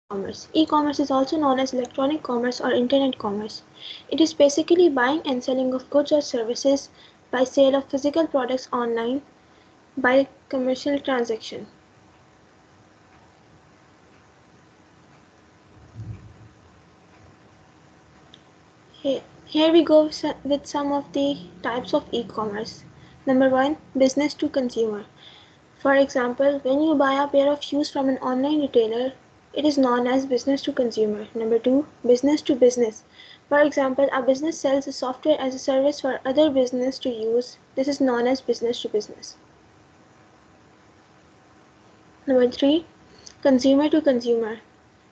E-commerce. E-commerce is also known as electronic commerce or internet commerce. It is basically buying and selling of goods or services by sale of physical products online by commercial transaction. Here we go with some of the types of e-commerce. Number one, business to consumer. For example, when you buy a pair of shoes from an online retailer, it is known as business to consumer. Number two, business to business. For example, a business sells a software as a service for other business to use. This is known as business to business. Number three, consumer to consumer.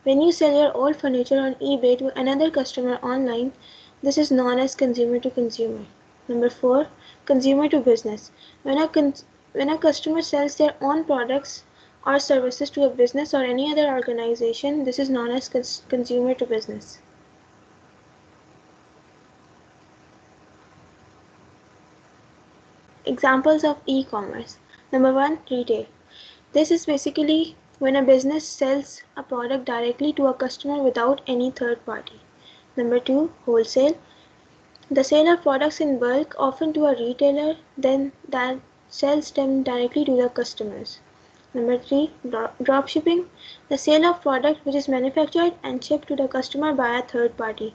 When you sell your old furniture on eBay to another customer online, this is known as consumer to consumer. Number four, consumer to business. When a customer sells their own products or services to a business or any other organization, this is known as consumer to business. Examples of e-commerce. Number one, retail. This is basically when a business sells a product directly to a customer without any third party. Number two, wholesale. The sale of products in bulk, often to a retailer, then that sells them directly to the customers. Number three, dropshipping. The sale of product which is manufactured and shipped to the customer by a third party.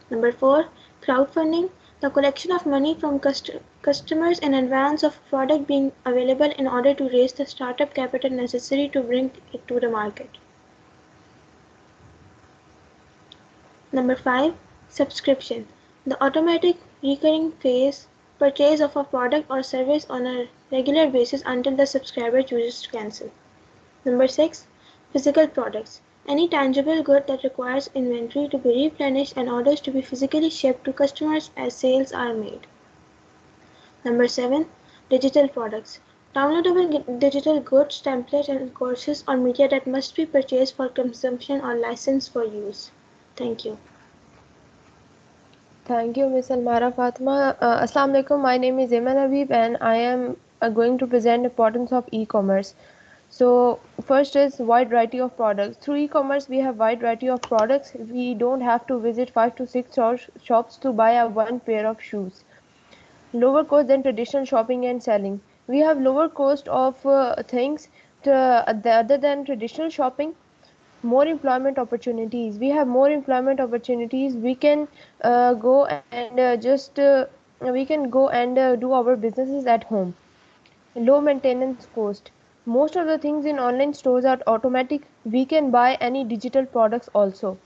Number four, crowdfunding. The collection of money from customers in advance of product being available in order to raise the startup capital necessary to bring it to the market. Number five, subscription. The automatic recurring purchase of a product or service on a regular basis until the subscriber chooses to cancel. Number six, physical products. Any tangible good that requires inventory to be replenished and orders to be physically shipped to customers as sales are made. Number seven, digital products. Downloadable digital goods, templates and courses or media that must be purchased for consumption or licensed for use. Thank you. Thank you, Ms. Almara Fatima. Assalamu alaikum. My name is Iman Habib and I am going to present the importance of e-commerce. So first is wide variety of products. Through e-commerce, we have wide variety of products. We don't have to visit 5 to 6 shops to buy a one pair of shoes. Lower cost than traditional shopping and selling. We have lower cost of things other than traditional shopping. More employment opportunities. We have more employment opportunities. We can go and do our businesses at home. Low maintenance cost. Most of the things in online stores are automatic. We can buy any digital products also.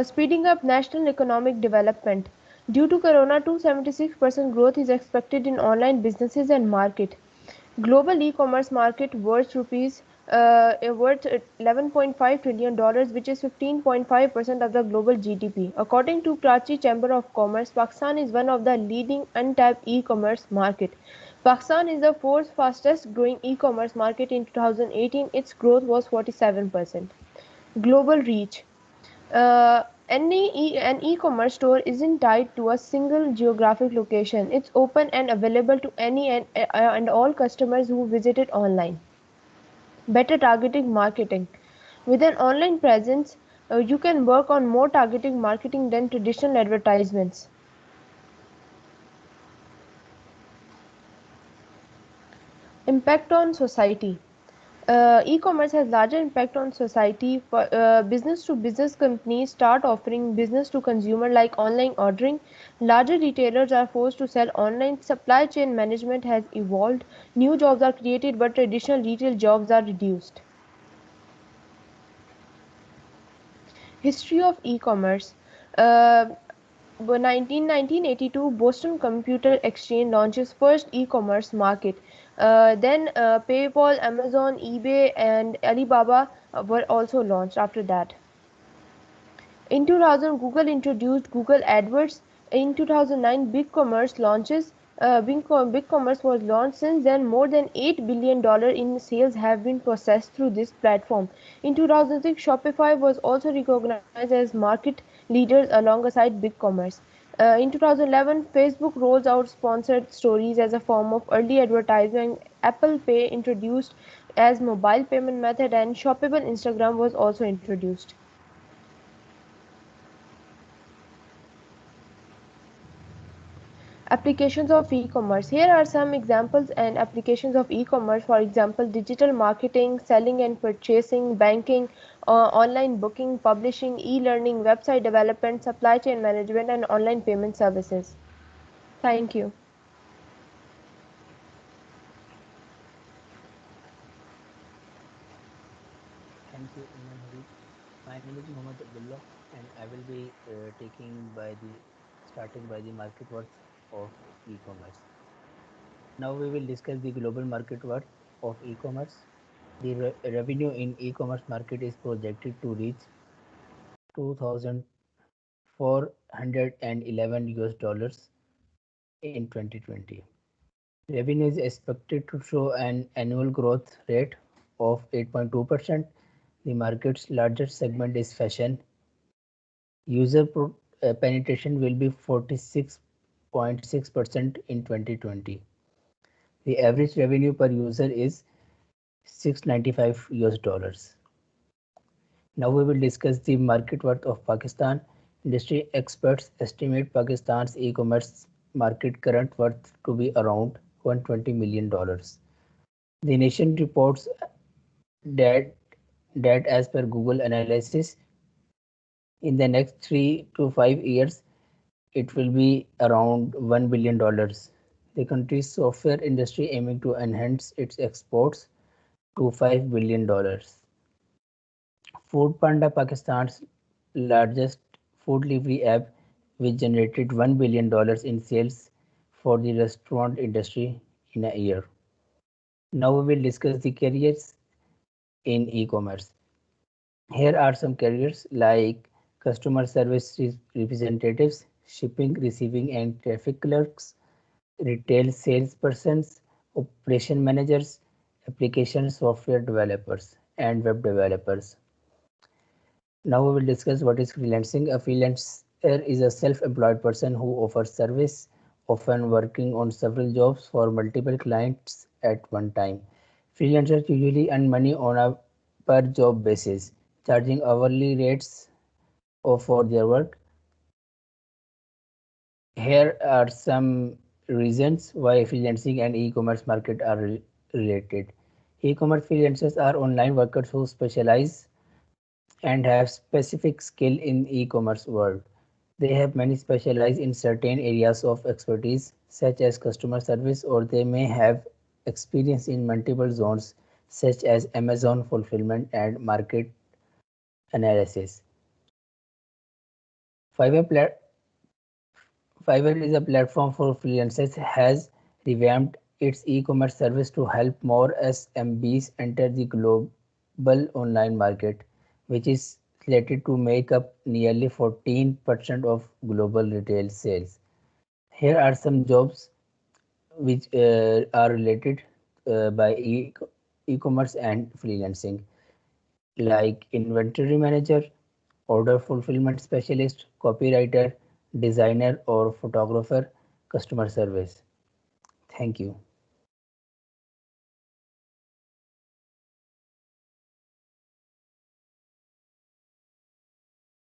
Speeding up national economic development. Due to corona, 276% growth is expected in online businesses and market. Global e-commerce market worth $11.5 trillion, which is 15.5% of the global GDP. According to Karachi Chamber of Commerce, Pakistan is one of the leading untapped e-commerce market. Pakistan is the fourth fastest growing e-commerce market in 2018. Its growth was 47%. Global reach. An e-commerce store isn't tied to a single geographic location. It's open and available to any and all customers who visit it online. Better targeting marketing. With an online presence, you can work on more targeting marketing than traditional advertisements. Impact on society. E-commerce has larger impact on society. For business to business companies start offering business to consumer like online ordering. Larger retailers are forced to sell online. Supply chain management has evolved. New jobs are created, but traditional retail jobs are reduced. History of e-commerce. Uh, 1982, Boston Computer Exchange launches first e-commerce market. Then PayPal, Amazon, eBay, and Alibaba were also launched after that. In 2000, Google introduced Google AdWords. In 2009, BigCommerce launches. BigCommerce was launched. Since then, more than $8 billion in sales have been processed through this platform. In 2006, Shopify was also recognized as market leaders alongside BigCommerce. In 2011, Facebook rolls out sponsored stories as a form of early advertising Apple Pay introduced as mobile payment method, and shoppable Instagram was also introduced. Applications of e-commerce. Here are some examples and applications of e-commerce. For example, digital marketing, selling and purchasing, banking, online booking, publishing, e-learning, website development, supply chain management, and online payment services. Thank you. Thank you, Iman Habib. My name is Mohammad Abdullah, and I will be starting by the market worth of e-commerce. Now we will discuss the global market worth of e-commerce. The revenue in e-commerce market is projected to reach 2,411 US dollars in 2020. Revenue is expected to show an annual growth rate of 8.2%. The market's largest segment is fashion. User penetration will be 46.6% in 2020. The average revenue per user is 695 US dollars. Now we will discuss the market worth of Pakistan. Industry experts estimate Pakistan's e-commerce market current worth to be around $120 million. The nation reports that as per Google analysis, in the next 3 to 5 years, it will be around $1 billion. The country's software industry aiming to enhance its exports to $5 billion. Food Panda, Pakistan's largest food delivery app, which generated $1 billion in sales for the restaurant industry in a year. Now we will discuss the careers in e-commerce. Here are some careers like customer service representatives, shipping, receiving and traffic clerks, retail salespersons, operation managers, application software developers, and web developers. Now we will discuss what is freelancing. A freelancer is a self-employed person who offers service, often working on several jobs for multiple clients at one time. Freelancers usually earn money on a per job basis, charging hourly rates for their work. Here are some reasons why freelancing and e-commerce market are related. E-commerce freelancers are online workers who specialize and have specific skill in e-commerce world. They have many specialized in certain areas of expertise such as customer service, or they may have experience in multiple zones such as Amazon fulfillment and market analysis. Fiverr is a platform for freelancers, has revamped its e-commerce service to help more SMBs enter the global online market, which is slated to make up nearly 14% of global retail sales. Here are some jobs which are related by e-commerce and freelancing, like inventory manager, order fulfillment specialist, copywriter, designer or photographer, customer service. Thank you.